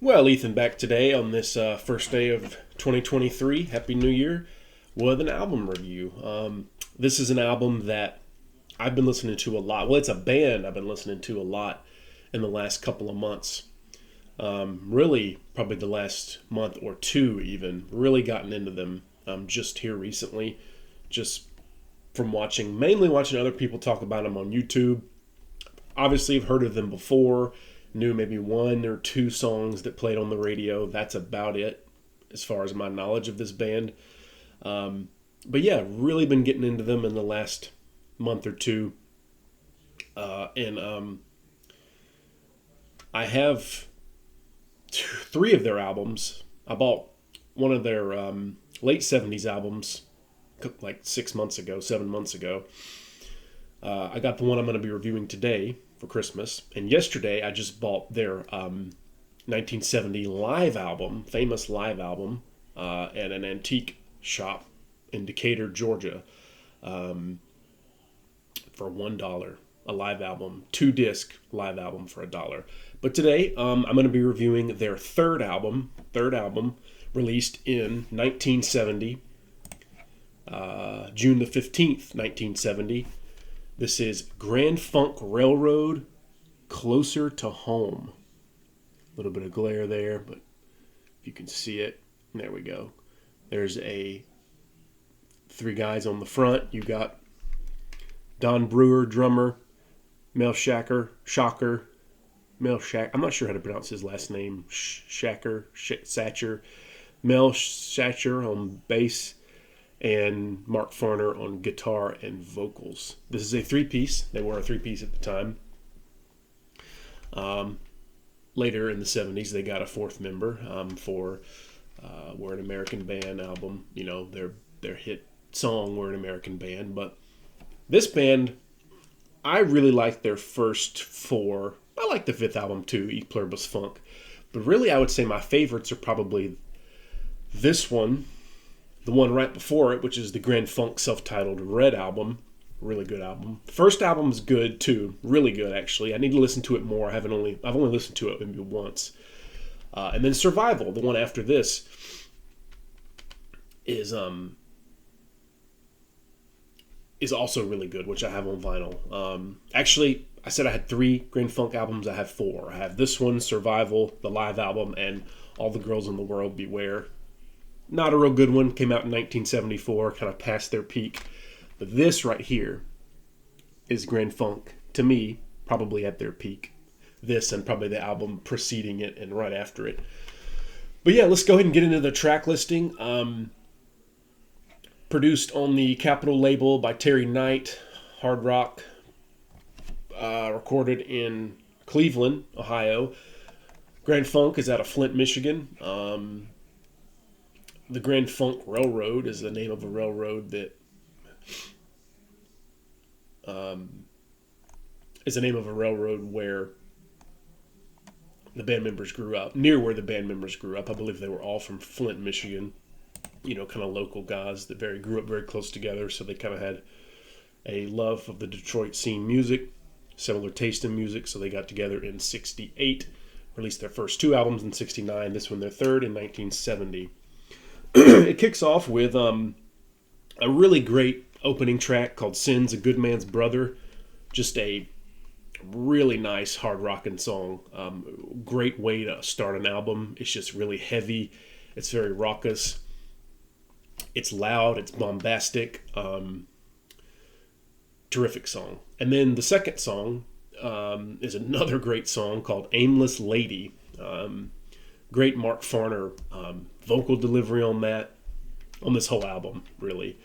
Well, Ethan, back today on this first day of 2023. Happy New Year with an album review. This is an album that I've been listening to a lot. Well, it's a band I've been listening to a lot in the last couple of months. Really, probably the last month or two, even. Really gotten into them just here recently. Just from mainly watching other people talk about them on YouTube. Obviously, I've heard of them before, knew maybe one or two songs that played on the radio. That's about it as far as my knowledge of this band. But yeah, really been getting into them in the last month or two. And I have three of their albums. I bought one of their late 70s albums like 7 months ago. I got the one I'm going to be reviewing today for Christmas. And yesterday I just bought their 1970 live album, famous live album, at an antique shop in Decatur, Georgia, for $1. A live album, 2-disc live album for $1. But today I'm going to be reviewing their third album released in 1970, June the 15th, 1970. This is Grand Funk Railroad, Closer to Home. A little bit of glare there, but if you can see it, there we go. There's three guys on the front. You got Don Brewer, drummer, Mel Shacker, I'm not sure how to pronounce his last name, Satcher, Mel Satcher on bass, and Mark Farner on guitar and vocals. This is a three-piece. They were a three-piece at the time. Later in the 70s, they got a fourth member for We're an American Band album. You know, their hit song, We're an American Band. But this band, I really like their first four. I like the fifth album too, E Pluribus Funk. But really, I would say my favorites are probably this one, the one right before it, which is the Grand Funk self-titled Red album. Really good album. First album's good too. Really good, actually. I need to listen to it more. I've only listened to it maybe once. And then Survival, the one after this, is also really good, which I have on vinyl. Actually, I said I had 3 Grand Funk albums. I have 4. I have this one, Survival, the live album, and All the Girls in the World Beware. Not a real good one. Came out in 1974, kind of past their peak. But this right here is Grand Funk, to me, probably at their peak. This and probably the album preceding it and right after it. But yeah, let's go ahead and get into the track listing. Produced on the Capitol label by Terry Knight, hard rock, recorded in Cleveland, Ohio. Grand Funk is out of Flint, Michigan. The Grand Funk Railroad is the name of a railroad that where the band members grew up, near where the band members grew up. I believe they were all from Flint, Michigan. You know, kind of local guys that grew up very close together, so they kind of had a love of the Detroit scene music, similar taste in music, so they got together in 68, released their first 2 albums in 69, this one their third in 1970. It kicks off with a really great opening track called Sin's a Good Man's Brother. Just a really nice hard rockin' song. Great way to start an album. It's just really heavy. It's very raucous. It's loud. It's bombastic. Terrific song. And then the second song is another great song called Aimless Lady. Great Mark Farner vocal delivery on this whole album, really.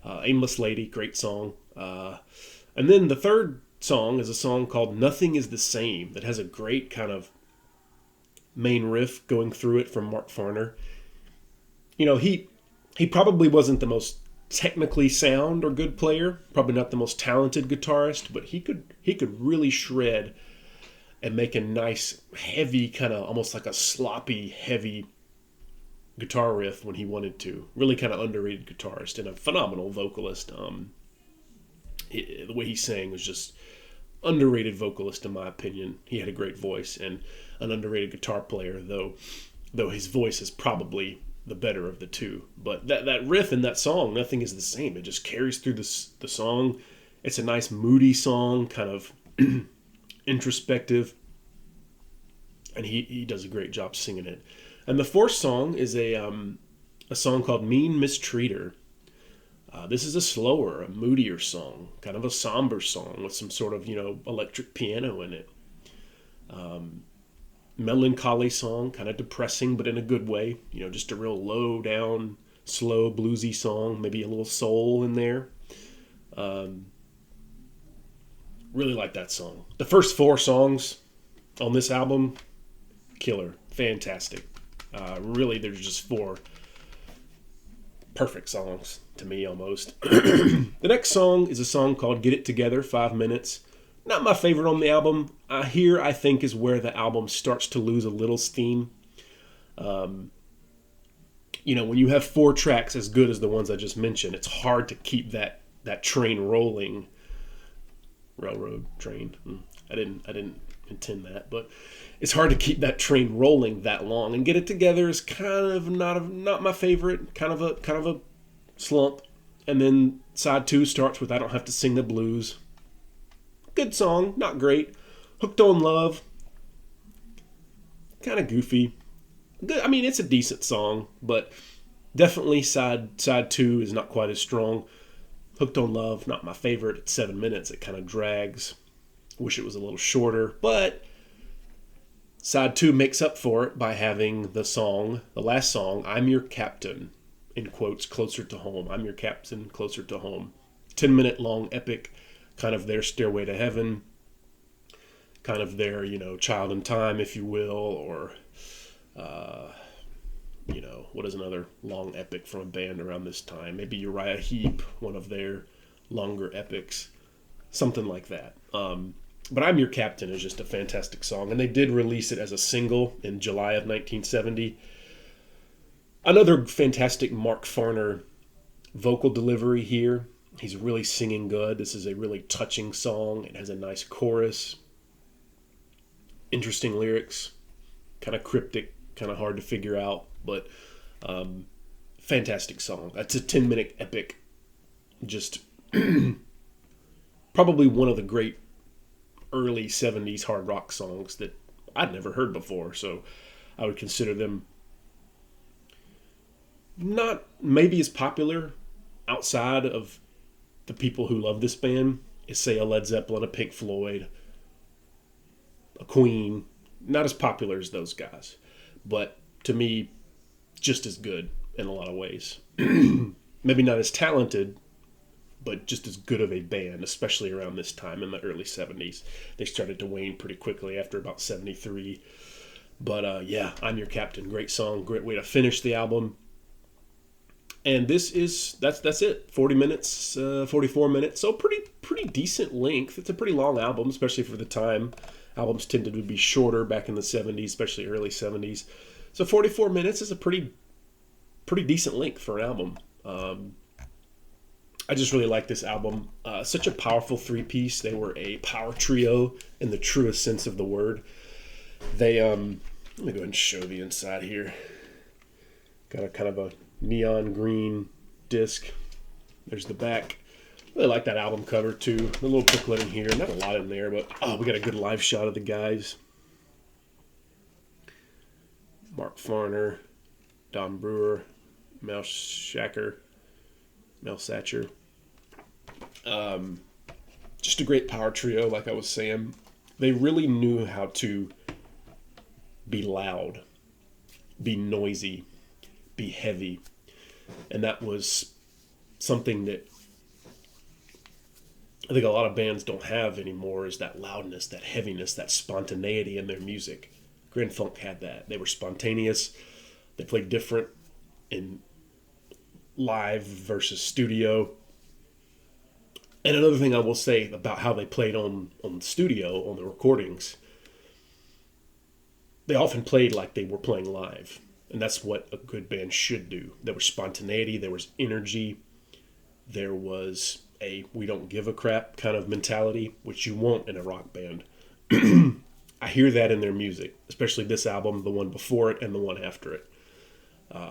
Aimless Lady, great song. And then the third song is a song called Nothing is the Same that has a great kind of main riff going through it from Mark Farner. You know, he probably wasn't the most technically sound or good player, probably not the most talented guitarist, but he could really shred and make a nice, heavy, kind of almost like a sloppy, heavy guitar riff when he wanted to. Really kind of underrated guitarist and a phenomenal vocalist. The way he sang was just underrated vocalist in my opinion. He had a great voice, and an underrated guitar player, though his voice is probably the better of the two. But that riff in that song, nothing is the same. It just carries through the song. It's a nice moody song, kind of introspective, and he does a great job singing it. And the fourth song is a song called Mean Mistreater. This is a slower, a moodier song, kind of a somber song with some sort of, electric piano in it. Melancholy song, kind of depressing, but in a good way. Just a real low down, slow, bluesy song, maybe a little soul in there. Really like that song. The first four songs on this album, killer, fantastic. Really, there's just four perfect songs to me almost. The next song is a song called Get It Together, 5 minutes. Not my favorite on the album. Here, I think, is where the album starts to lose a little steam. When you have 4 tracks as good as the ones I just mentioned, it's hard to keep that train rolling. Railroad train. I didn't intend that, but it's hard to keep that train rolling that long. And Get It Together is kind of not my favorite. Kind of a slump. And then side 2 starts with I Don't Have to Sing the Blues. Good song, not great. Hooked on Love, kind of goofy. Good. I mean, it's a decent song, but definitely side 2 is not quite as strong. Hooked on Love, not my favorite. It's 7 minutes. It kind of drags. Wish it was a little shorter, but side 2 makes up for it by having the last song, I'm Your Captain, in quotes, closer to home. I'm your captain, closer to home. 10-minute long epic, kind of their Stairway to Heaven, kind of their, Child in Time, if you will, or, what is another long epic from a band around this time? Maybe Uriah Heep, one of their longer epics, something like that. But I'm Your Captain is just a fantastic song, and they did release it as a single in July of 1970. Another fantastic Mark Farner vocal delivery here. He's really singing good. This is a really touching song. It has a nice chorus. Interesting lyrics. Kind of cryptic, kind of hard to figure out, but fantastic song. It's a 10-minute epic. Just probably one of the great early 70s hard rock songs that I'd never heard before, so I would consider them not maybe as popular outside of the people who love this band as, say, a Led Zeppelin, a Pink Floyd, a Queen. Not as popular as those guys, but to me, just as good in a lot of ways. Maybe not as talented, but just as good of a band, especially around this time in the early 70s. They started to wane pretty quickly after about 73. But I'm Your Captain. Great song, great way to finish the album. And that's it. 40 minutes, 44 minutes. So pretty decent length. It's a pretty long album, especially for the time. Albums tended to be shorter back in the 70s, especially early 70s. So 44 minutes is a pretty decent length for an album. I just really like this album. Such a powerful 3-piece. They were a power trio in the truest sense of the word. They let me go ahead and show the inside here. Got a kind of a neon green disc. There's the back. Really like that album cover too. A little booklet in here. Not a lot in there, but we got a good live shot of the guys. Mark Farner, Don Brewer, Mel Satcher. Just a great power trio, like I was saying. They really knew how to be loud, be noisy, be heavy. And that was something that I think a lot of bands don't have anymore, is that loudness, that heaviness, that spontaneity in their music. Grand Funk had that. They were spontaneous. They played different in live versus studio. And another thing I will say about how they played on the studio, on the recordings, they often played like they were playing live. And that's what a good band should do. There was spontaneity, there was energy, there was a we don't give a crap kind of mentality, which you want in a rock band. I hear that in their music, especially this album, the one before it, and the one after it.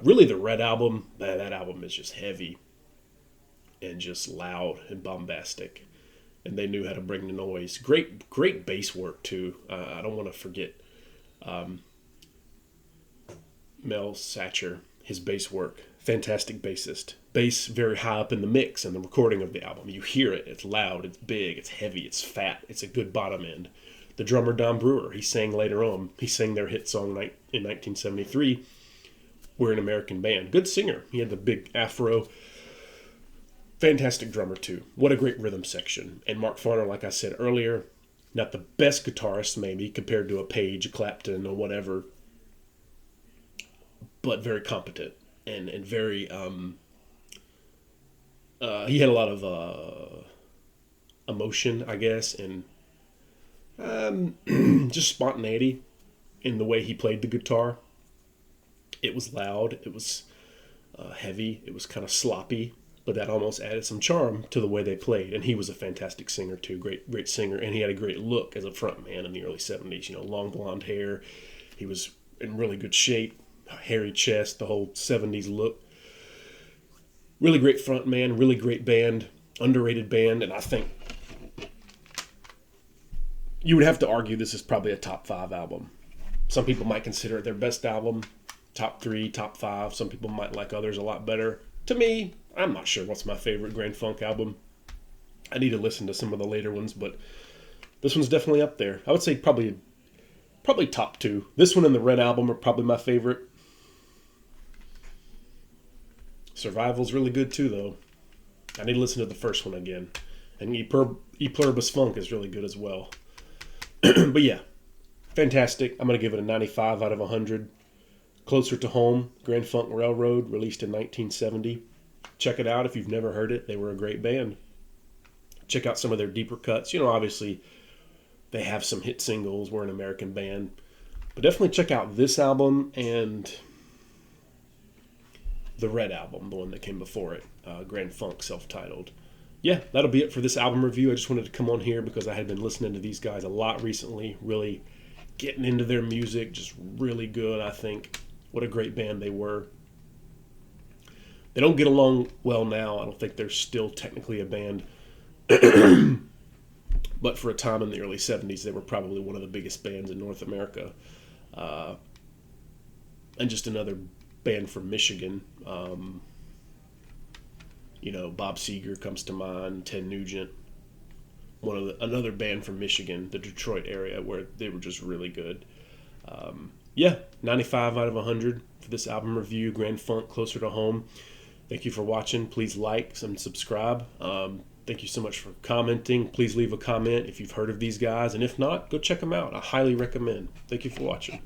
Really, the Red album, that album is just heavy and just loud and bombastic. And they knew how to bring the noise. Great bass work, too. I don't want to forget Mel Satcher, his bass work. Fantastic bassist. Bass very high up in the mix and the recording of the album. You hear it. It's loud. It's big. It's heavy. It's fat. It's a good bottom end. The drummer Don Brewer, he sang later on. He sang their hit song in 1973. We're an American Band. Good singer. He had the big afro. Fantastic drummer, too. What a great rhythm section. And Mark Farner, like I said earlier, not the best guitarist, maybe, compared to a Page, a Clapton, or whatever, but very competent and very... he had a lot of emotion, I guess, and just spontaneity in the way he played the guitar. It was loud. It was heavy. It was kind of sloppy, but that almost added some charm to the way they played. And he was a fantastic singer, too. Great singer. And he had a great look as a front man in the early 70s. You know, long blonde hair. He was in really good shape. Hairy chest, the whole 70s look. Really great front man, really great band, underrated band. And I think you would have to argue this is probably a top 5 album. Some people might consider it their best album. Top 3, top 5. Some people might like others a lot better. To me, I'm not sure what's my favorite Grand Funk album. I need to listen to some of the later ones, but this one's definitely up there. I would say probably top 2. This one and the Red album are probably my favorite. Survival's really good too, though. I need to listen to the first one again. And E Pluribus Funk is really good as well. But yeah, fantastic. I'm going to give it a 95 out of 100. Closer to Home, Grand Funk Railroad, released in 1970. Check it out if you've never heard it. They were a great band. Check out some of their deeper cuts. You know, obviously, they have some hit singles. We're an American Band. But definitely check out this album and the Red album, the one that came before it, Grand Funk, self-titled. Yeah, that'll be it for this album review. I just wanted to come on here because I had been listening to these guys a lot recently, really getting into their music, just really good, I think. What a great band they were. They don't get along well now. I don't think they're still technically a band. But for a time in the early 70s, they were probably one of the biggest bands in North America. And just another band from Michigan. You know, Bob Seger comes to mind, Ted Nugent. Another band from Michigan, the Detroit area, where they were just really good. Yeah, 95 out of 100 for this album review, Grand Funk, Closer to Home. Thank you for watching. Please like and subscribe. Thank you so much for commenting. Please leave a comment if you've heard of these guys. And if not, go check them out. I highly recommend. Thank you for watching.